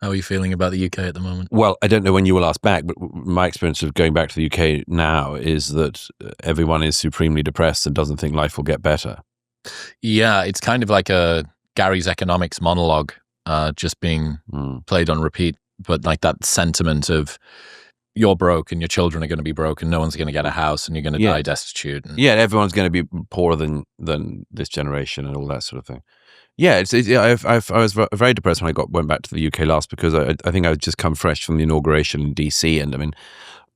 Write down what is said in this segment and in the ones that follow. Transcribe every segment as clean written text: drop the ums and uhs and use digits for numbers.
How are you feeling about the UK at the moment? Well, I don't know when you will ask back, but my experience of going back to the UK now is that everyone is supremely depressed and doesn't think life will get better. Yeah, it's kind of like a Gary's economics monologue, just being played on repeat. But like that sentiment of you're broke and your children are going to be broke and no one's going to get a house and you're going to die destitute. And everyone's going to be poorer than this generation and all that sort of thing. Yeah, I was very depressed when I went back to the UK last because I think I had just come fresh from the inauguration in DC, and I mean,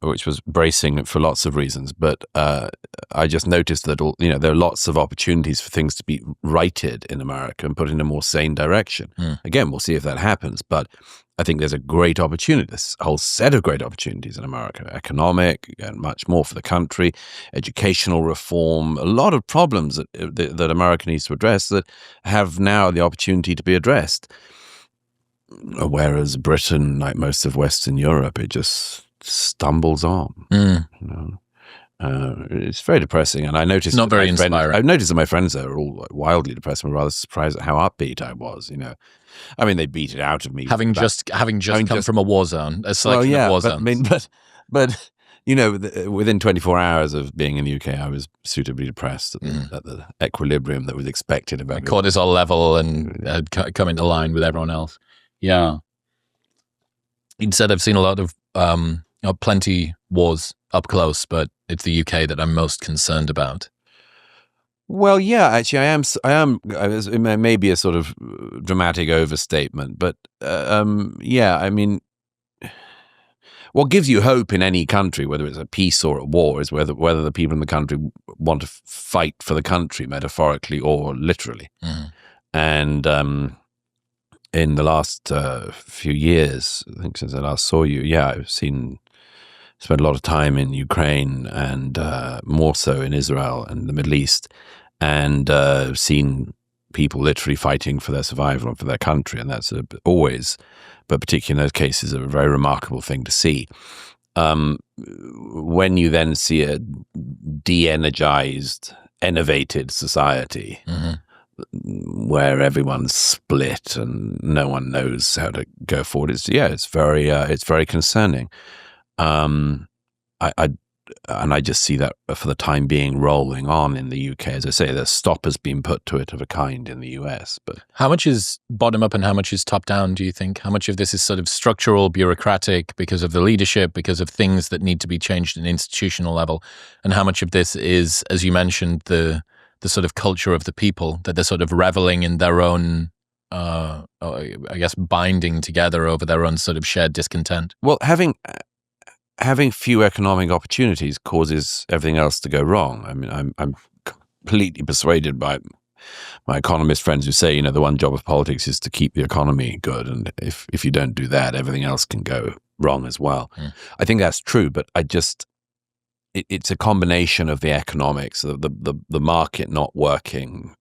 which was bracing for lots of reasons. But I just noticed that there are lots of opportunities for things to be righted in America and put in a more sane direction. Again, we'll see if that happens, but I think there's a great opportunity, this whole set of great opportunities in America, economic and much more for the country, educational reform, a lot of problems that America needs to address that have now the opportunity to be addressed. Whereas Britain, like most of Western Europe, it just stumbles on. It's very depressing, and I noticed not very inspiring. I've noticed that my friends there are all wildly depressed. I'm rather surprised at how upbeat I was. I mean, they beat it out of me. Having just come from a war zone, a selection of war zones. But within 24 hours of being in the UK, I was suitably depressed at the equilibrium that was expected of everyone. Cortisol level and come into line with everyone else. Yeah. Instead, I've seen a lot of plenty wars up close, but it's the UK that I'm most concerned about. Well, yeah, actually, I am. It may be a sort of dramatic overstatement, but yeah, I mean, what gives you hope in any country, whether it's a peace or a war, is whether the people in the country want to fight for the country, metaphorically or literally. And in the last few years, I think since I last saw you, I've spent a lot of time in Ukraine and more so in Israel and the Middle East, and seen people literally fighting for their survival and for their country. And that's always, but particularly in those cases, a very remarkable thing to see. When you then see a de-energized, enervated society where everyone's split and no one knows how to go forward, it's very concerning. I just see that for the time being rolling on in the UK. As I say, the stop has been put to it of a kind in the US. But how much is bottom up and how much is top down, do you think? How much of this is sort of structural, bureaucratic, because of the leadership, because of things that need to be changed at an institutional level? And how much of this is, as you mentioned, the sort of culture of the people, that they're sort of reveling in their own, I guess, binding together over their own sort of shared discontent? Well, having few economic opportunities causes everything else to go wrong. I mean, I'm completely persuaded by my economist friends who say, the one job of politics is to keep the economy good, and if you don't do that, everything else can go wrong as well. I think that's true, but it's a combination of the economics, the market not working,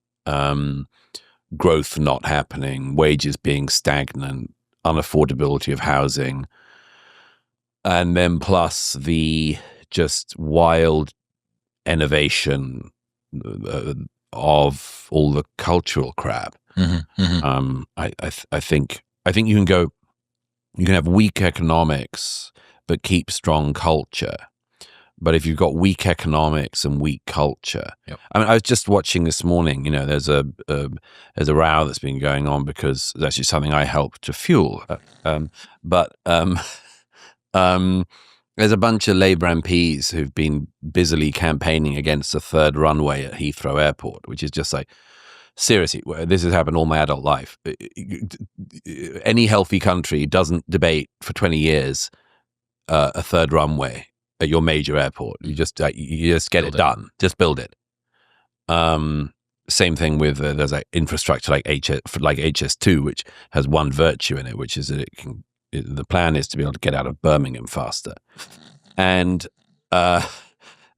growth not happening, wages being stagnant, unaffordability of housing, and then plus the just wild innovation of all the cultural crap. I think you can have weak economics but keep strong culture. But if you've got weak economics and weak culture, I mean, I was just watching this morning. There's a row that's been going on because it's actually something I helped to fuel. There's a bunch of Labour MPs who've been busily campaigning against a third runway at Heathrow Airport, which is just like, seriously, this has happened all my adult life. Any healthy country doesn't debate for 20 years a third runway at your major airport. You just get it done. Just build it. Same thing with there's like infrastructure like HS2, which has one virtue in it, which is that the plan is to be able to get out of Birmingham faster. And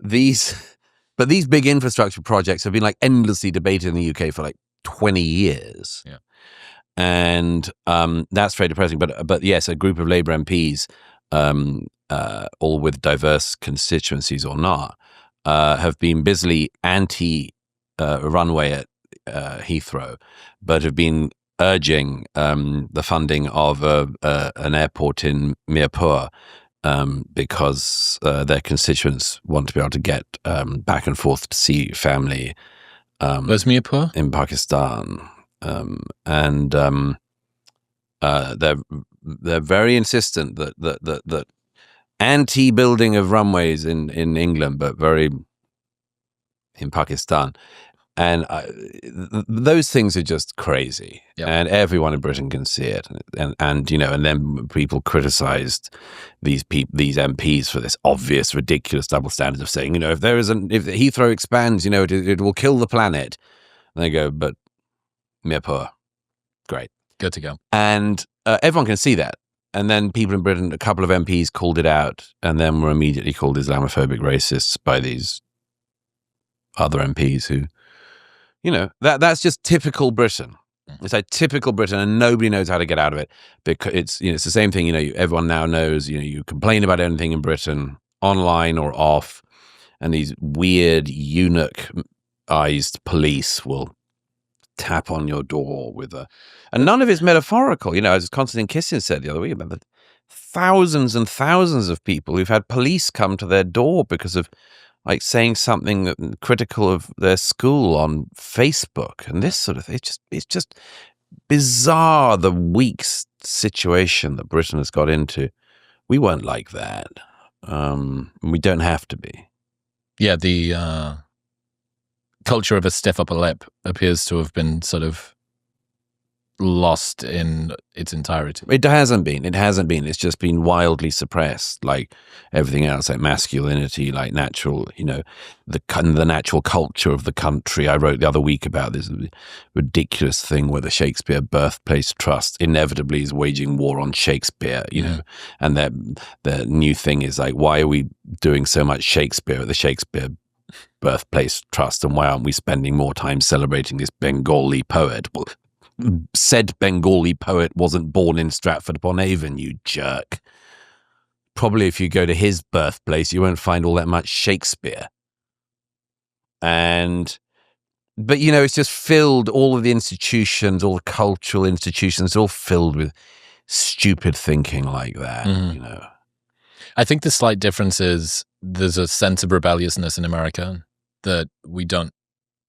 these big infrastructure projects have been like endlessly debated in the UK for like 20 years. And that's very depressing. But yes, a group of Labour MPs, all with diverse constituencies or not, have been busily anti runway at Heathrow, but have been urging the funding of an airport in Mirpur because their constituents want to be able to get back and forth to see family. Where's Mirpur? In Pakistan, and they're very insistent that anti-building of runways in England, but very in Pakistan. And those things are just crazy. Yep. And everyone in Britain can see it. And you know, and then people criticized these MPs for this obvious, ridiculous double standard of saying, you know, if Heathrow expands, you know, it will kill the planet. And they go, but Mirpur, great. Good to go. And everyone can see that. And then people in Britain, a couple of MPs called it out, and then were immediately called Islamophobic racists by these other MPs who, you know, that's just typical Britain. It's like typical Britain, and nobody knows how to get out of it, because it's, you know, it's the same thing. You know, everyone now knows, you know, you complain about anything in Britain, online or off, and these weird eunuch-ized police will tap on your door with and none of it's metaphorical. You know, as Konstantin Kisin said the other week, about the thousands and thousands of people who've had police come to their door because of, like, saying something critical of their school on Facebook and this sort of thing. It's just bizarre, the weak situation that Britain has got into. We weren't like that. We don't have to be. Yeah, the culture of a stiff upper lip appears to have been sort of lost in its entirety. It hasn't been. It's just been wildly suppressed, like everything else, like masculinity, like natural, you know, the natural culture of the country. I wrote the other week about this ridiculous thing where the Shakespeare Birthplace Trust inevitably is waging war on Shakespeare, you know, and their new thing is like, why are we doing so much Shakespeare at the Shakespeare Birthplace Trust, and why aren't we spending more time celebrating this Bengali poet? Well, said Bengali poet wasn't born in Stratford-upon-Avon, you jerk. Probably if you go to his birthplace, you won't find all that much Shakespeare. But you know, it's just filled, all of the institutions, all the cultural institutions, all filled with stupid thinking like that, you know. I think the slight difference is there's a sense of rebelliousness in America that we don't.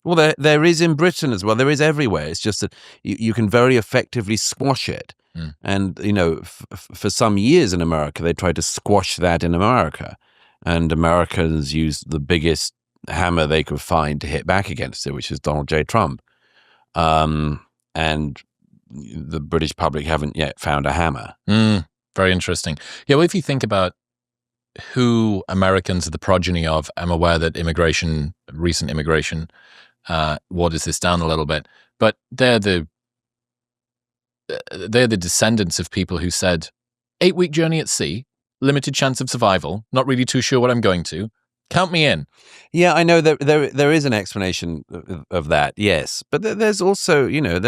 Well, there is in Britain as well. There is everywhere. It's just that you can very effectively squash it. And, you know, for some years in America, they tried to squash that in America. And Americans used the biggest hammer they could find to hit back against it, which is Donald J. Trump. And the British public haven't yet found a hammer. Very interesting. Yeah, well, if you think about who Americans are the progeny of, I'm aware that recent immigration, waters this down a little bit, but they're the descendants of people who said 8-week journey at sea, limited chance of survival, not really too sure what I'm going to, count me in. Yeah, I know that there is an explanation of that, yes, but there's also, you know,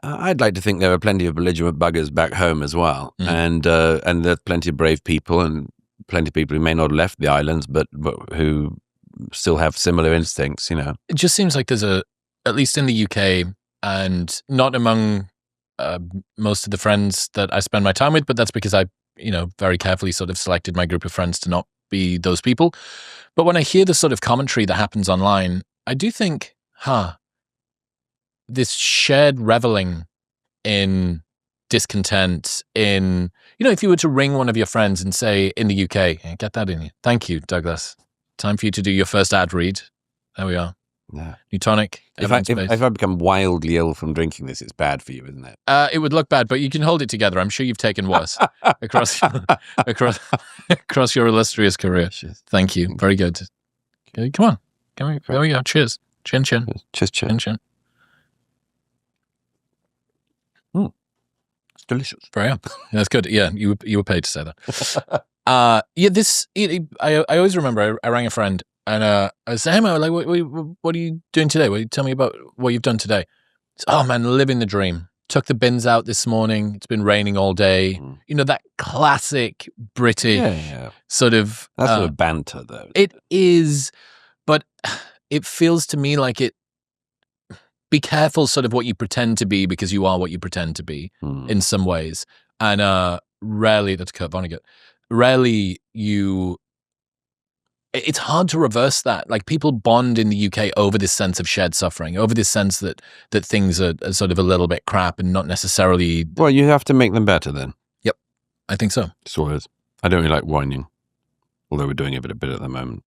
I'd like to think there are plenty of belligerent buggers back home as well, and there's plenty of brave people and plenty of people who may not have left the islands, but who still have similar instincts, you know. It just seems like there's at least in the UK, and not among most of the friends that I spend my time with, but that's because I, you know, very carefully sort of selected my group of friends to not be those people. But when I hear the sort of commentary that happens online, I do think, this shared reveling in discontent, in, you know, if you were to ring one of your friends and say in the UK, hey, get that in you. Thank you, Douglas. Time for you to do your first ad read. There we are. Yeah. New tonic. If I become wildly ill from drinking this, it's bad for you, isn't it? It would look bad, but you can hold it together. I'm sure you've taken worse across your illustrious career. Thank you. Very good. Okay, come on. There we go. Cheers. Chin chin. Cheers, chin. Chin chin. It's delicious. Very up. That's good. Yeah, you were paid to say that. I always remember I rang a friend and I said, hey man, like, what are you doing today? Tell me about what you've done today. Said, oh man, living the dream. Took the bins out this morning. It's been raining all day. You know, that classic British sort of... That's sort of banter though. It is, but it feels to me like be careful sort of what you pretend to be, because you are what you pretend to be in some ways. And rarely, that's Kurt Vonnegut, rarely it's hard to reverse that. Like, people bond in the UK over this sense of shared suffering, over this sense that things are sort of a little bit crap and not necessarily. Well, you have to make them better then. Yep, I think so. Sort of. I don't really like whining, although we're doing it a bit at the moment.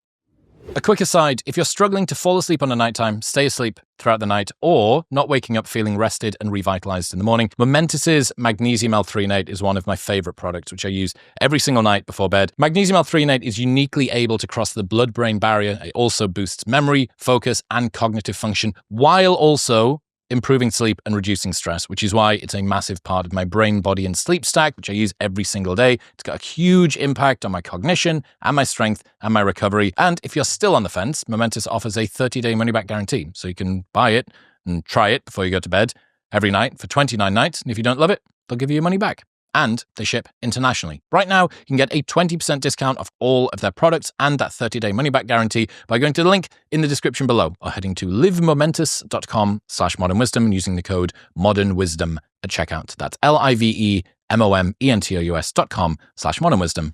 A quick aside, if you're struggling to fall asleep on a nighttime, stay asleep throughout the night, or not waking up feeling rested and revitalized in the morning, Momentus's magnesium L-threonate is one of my favorite products, which I use every single night before bed. Magnesium L-threonate is uniquely able to cross the blood-brain barrier. It also boosts memory, focus, and cognitive function, while also improving sleep and reducing stress, which is why it's a massive part of my brain, body, and sleep stack, which I use every single day. It's got a huge impact on my cognition and my strength and my recovery. And if you're still on the fence, Momentus offers a 30-day money-back guarantee. So you can buy it and try it before you go to bed every night for 29 nights. And if you don't love it, they'll give you your money back. And they ship internationally. Right now, you can get a 20% discount off all of their products and that 30-day money-back guarantee by going to the link in the description below, or heading to livemomentus.com/modernwisdom and using the code modernwisdom at checkout. That's livemomentus.com/modernwisdom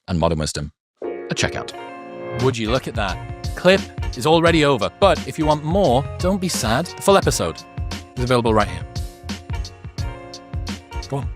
and modernwisdom at checkout. Would you look at that? Clip is already over, but if you want more, don't be sad. The full episode is available right here. Go on.